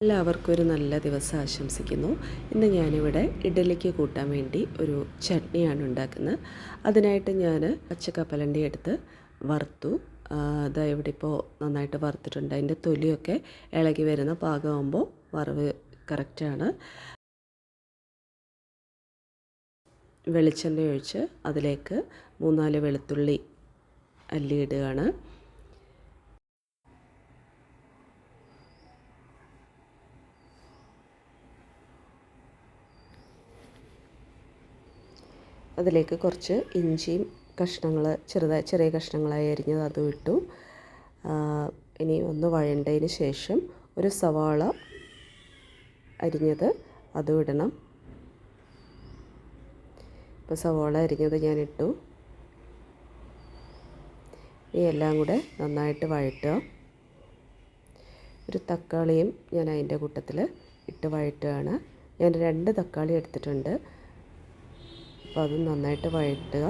എല്ലാവർക്കും ഒരു നല്ല ദിവസം ആശംസിക്കുന്നു. ഇന്ന് ഞാനിവിടെ ഇഡ്ഡലിക്ക് കൂട്ടാൻ വേണ്ടി ഒരു ചട്നിയാണ് ഉണ്ടാക്കുന്നത്. അതിനായിട്ട് ഞാൻ പച്ചക്കപ്പലണ്ടി എടുത്ത് വറുത്തു. അതാ ഇവിടെ ഇപ്പോൾ നന്നായിട്ട് വറുത്തിട്ടുണ്ട്. അതിൻ്റെ തൊലിയൊക്കെ ഇളകി വരുന്ന പാകമാകുമ്പോൾ വറവ് കറക്റ്റാണ്. വെളിച്ചെണ്ണ ഒഴിച്ച് അതിലേക്ക് 3-4 വെളുത്തുള്ളി അല്ലിയിടുകയാണ്. അതിലേക്ക് കുറച്ച് ഇഞ്ചിയും ചെറിയ കഷ്ണങ്ങളായി അരിഞ്ഞത് അതും ഇട്ടു. ഇനി ഒന്ന് വഴണ്ടതിന് ശേഷം ഒരു സവാള അരിഞ്ഞത് അതും ഇടണം. ഇപ്പോൾ സവാള അരിഞ്ഞത് ഞാനിട്ടു. ഈ എല്ലാം കൂടെ നന്നായിട്ട് വഴറ്റുക. ഒരു തക്കാളിയും ഞാൻ അതിൻ്റെ കൂട്ടത്തിൽ ഇട്ട് വഴറ്റുകയാണ്. ഞാൻ 2 തക്കാളി എടുത്തിട്ടുണ്ട്. അപ്പോൾ അത് നന്നായിട്ട് വഴറ്റുക.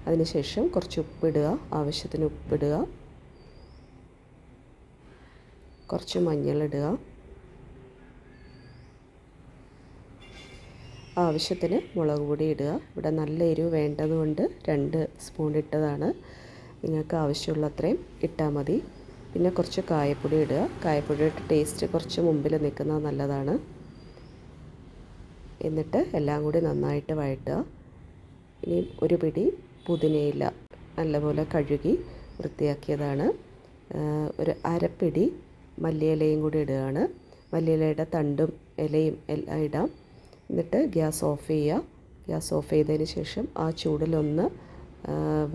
അതിനുശേഷം കുറച്ച് ഉപ്പിടുക, ആവശ്യത്തിന് ഉപ്പിടുക, കുറച്ച് മഞ്ഞളിടുക, ആവശ്യത്തിന് മുളക് പൊടി ഇടുക. ഇവിടെ നല്ല എരിവ് വേണ്ടതുകൊണ്ട് 2 സ്പൂൺ ഇട്ടതാണ്. നിങ്ങൾക്ക് ആവശ്യമുള്ള അത്രയും ഇട്ടാൽ മതി. പിന്നെ കുറച്ച് കായപ്പൊടി ഇടുക. കായപ്പൊടിയുടെ ടേസ്റ്റ് കുറച്ച് മുമ്പിൽ നിൽക്കുന്നത് നല്ലതാണ്. എന്നിട്ട് എല്ലാം കൂടി നന്നായിട്ട് വഴറ്റുക. ഇനി ഒരു പിടി പുതിനയില നല്ലപോലെ കഴുകി വൃത്തിയാക്കിയതാണ്. ഒരു അരപ്പിടി മല്ലിയിലയും കൂടി ഇടുകയാണ്. മല്ലിയിലയുടെ തണ്ടും ഇലയും എല്ലാം ഇടാം. എന്നിട്ട് ഗ്യാസ് ഓഫ് ചെയ്യുക. ഗ്യാസ് ഓഫ് ചെയ്തതിന് ശേഷം ആ ചൂടിലൊന്ന്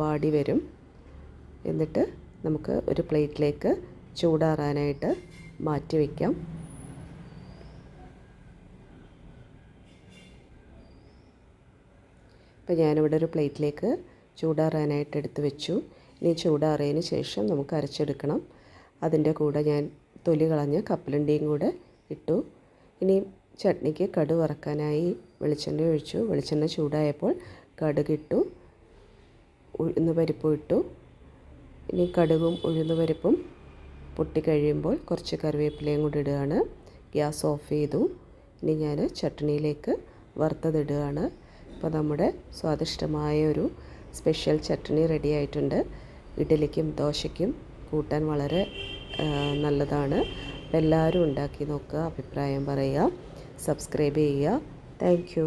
വാടി വരും. എന്നിട്ട് നമുക്ക് ഒരു പ്ലേറ്റിലേക്ക് ചൂടാറാനായിട്ട് മാറ്റി വയ്ക്കാം. ഇപ്പോൾ ഞാനിവിടെ ഒരു പ്ലേറ്റിലേക്ക് ചൂടാറാനായിട്ട് എടുത്ത് വെച്ചു. ഇനി ചൂടാറിയതിന് ശേഷം നമുക്ക് അരച്ചെടുക്കണം. അതിൻ്റെ കൂടെ ഞാൻ തൊലി കളഞ്ഞ കപ്പലണ്ടിയും കൂടെ ഇട്ടു. ഇനി ചട്നിക്ക് കടുക് വറക്കാനായി വെളിച്ചെണ്ണ ഒഴിച്ചു. വെളിച്ചെണ്ണ ചൂടായപ്പോൾ കടുകിട്ടു, ഉഴുന്ന് പരിപ്പും ഇട്ടു. ഇനി കടുകും ഉഴുന്ന് പരിപ്പും പൊട്ടിക്കഴിയുമ്പോൾ കുറച്ച് കറിവേപ്പിലയും കൂടി ഇടുകയാണ്. ഗ്യാസ് ഓഫ് ചെയ്തു. ഇനി ഞാൻ ചട്നിയിലേക്ക് വറുത്തതിടുകയാണ്. അപ്പോൾ നമ്മുടെ സ്വാദിഷ്ടമായ ഒരു സ്പെഷ്യൽ ചട്നി റെഡി ആയിട്ടുണ്ട്. ഇഡ്ഡലിക്കും ദോശയ്ക്കും കൂട്ടാൻ വളരെ നല്ലതാണ്. എല്ലാവരും ഉണ്ടാക്കി നോക്കുക, അഭിപ്രായം പറയുക, സബ്സ്ക്രൈബ് ചെയ്യുക. Thank you.